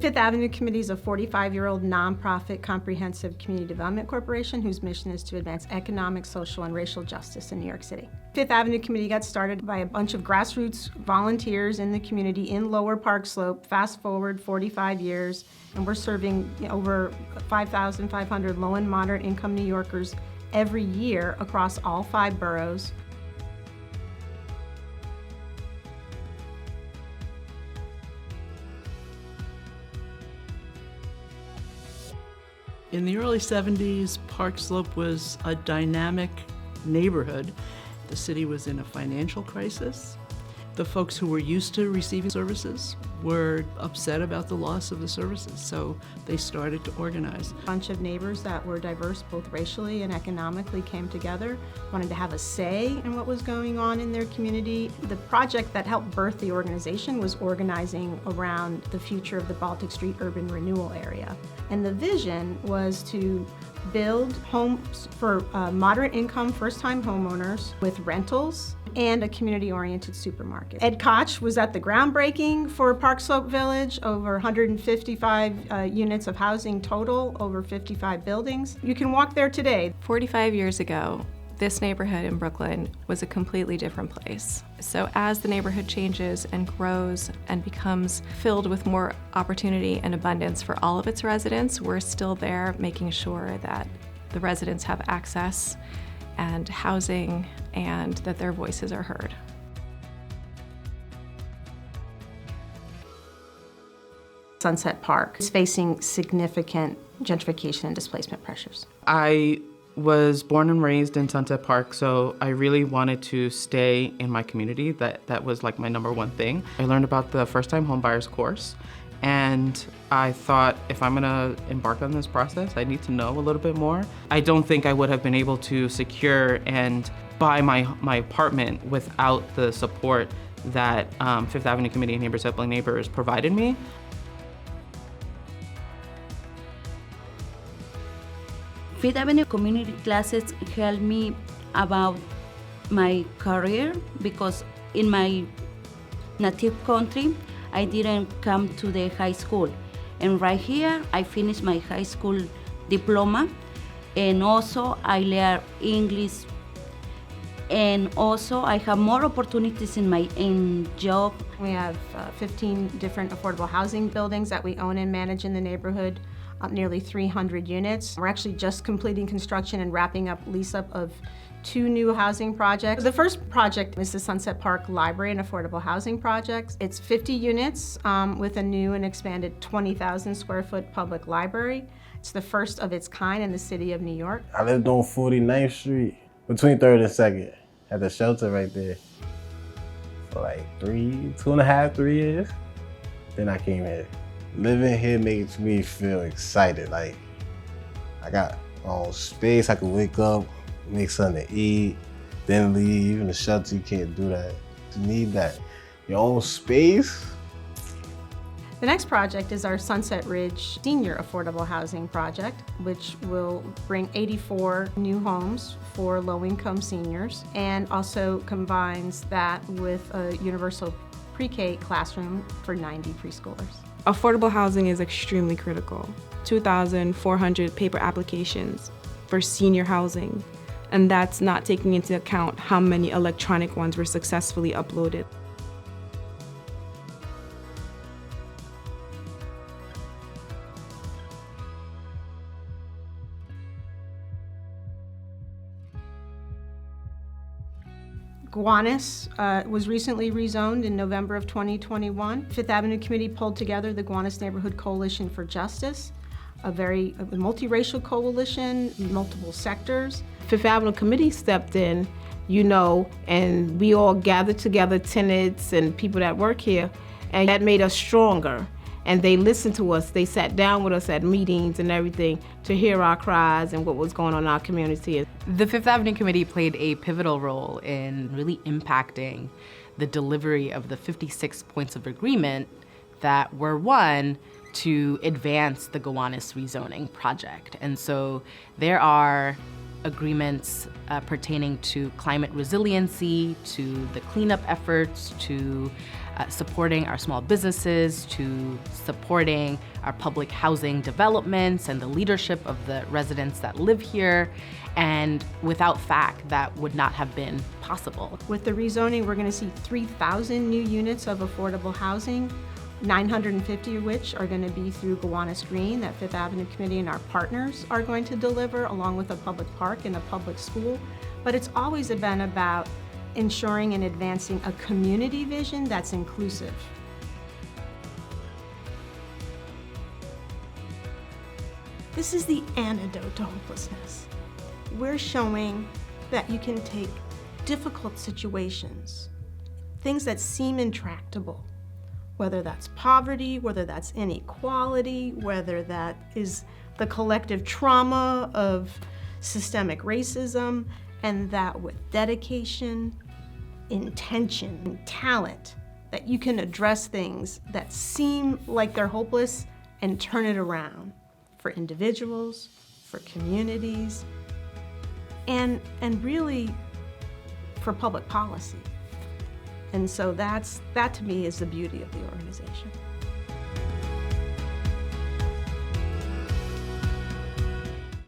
Fifth Avenue Committee is a 45-year-old nonprofit comprehensive community development corporation whose mission is to advance economic, social, and racial justice in New York City. Fifth Avenue Committee got started by a bunch of grassroots volunteers in the community in Lower Park Slope. Fast forward 45 years, and we're serving over 5,500 low and moderate income New Yorkers every year across all 5 boroughs. In the early 70s, Park Slope was a dynamic neighborhood. The city was in a financial crisis. The folks who were used to receiving services were upset about the loss of the services, so they started to organize. A bunch of neighbors that were diverse both racially and economically came together, wanted to have a say in what was going on in their community. The project that helped birth the organization was organizing around the future of the Baltic Street urban renewal area. And the vision was to build homes for moderate income first-time homeowners with rentals and a community-oriented supermarket. Ed Koch was at the groundbreaking for Park Slope Village, over 155 units of housing total, over 55 buildings. You can walk there today. 45 years ago, this neighborhood in Brooklyn was a completely different place. So as the neighborhood changes and grows and becomes filled with more opportunity and abundance for all of its residents, we're still there making sure that the residents have access and housing and that their voices are heard. Sunset Park is facing significant gentrification and displacement pressures. I was born and raised in Sunset Park, so I really wanted to stay in my community. That was like my #1 thing. I learned about the first-time homebuyers course, and I thought if I'm gonna embark on this process, I need to know a little bit more. I don't think I would have been able to secure and buy my apartment without the support that Fifth Avenue Committee and Neighbors Helping Neighbors provided me. Fifth Avenue community classes helped me about my career because in my native country, I didn't come to the high school. And right here, I finished my high school diploma, and also I learned English, and also I have more opportunities in job. We have 15 different affordable housing buildings that we own and manage in the neighborhood. Nearly 300 units. We're actually just completing construction and wrapping up lease-up of 2 new housing projects. The first project is the Sunset Park Library and Affordable Housing Project. It's 50 units with a new and expanded 20,000 square foot public library. It's the first of its kind in the city of New York. I lived on 49th Street, between 3rd and 2nd, at the shelter right there for like 2.5, 3 years. Then I came here. Living here makes me feel excited. Like, I got my own space. I can wake up, make something to eat, then leave. In the shelter, you can't do that. You need that. Your own space. The next project is our Sunset Ridge Senior Affordable Housing Project, which will bring 84 new homes for low-income seniors and also combines that with a universal pre-K classroom for 90 preschoolers. Affordable housing is extremely critical. 2,400 paper applications for senior housing, and that's not taking into account how many electronic ones were successfully uploaded. Gowanus was recently rezoned in November of 2021. Fifth Avenue Committee pulled together the Gowanus Neighborhood Coalition for Justice, a multiracial coalition, multiple sectors. Fifth Avenue Committee stepped in, and we all gathered together, tenants and people that work here, and that made us stronger. And they listened to us. They sat down with us at meetings and everything to hear our cries and what was going on in our community. The Fifth Avenue Committee played a pivotal role in really impacting the delivery of the 56 points of agreement that were won to advance the Gowanus rezoning project. And so there are agreements pertaining to climate resiliency, to the cleanup efforts, to supporting our small businesses, to supporting our public housing developments and the leadership of the residents that live here. And without FAC, that would not have been possible. With the rezoning, we're going to see 3,000 new units of affordable housing, 950 of which are going to be through Gowanus Green, that Fifth Avenue Committee and our partners are going to deliver, along with a public park and a public school. But it's always been about ensuring and advancing a community vision that's inclusive. This is the antidote to hopelessness. We're showing that you can take difficult situations, things that seem intractable, whether that's poverty, whether that's inequality, whether that is the collective trauma of systemic racism, and that with dedication, intention, and talent, that you can address things that seem like they're hopeless and turn it around for individuals, for communities, and really for public policy. And so that to me is the beauty of the organization.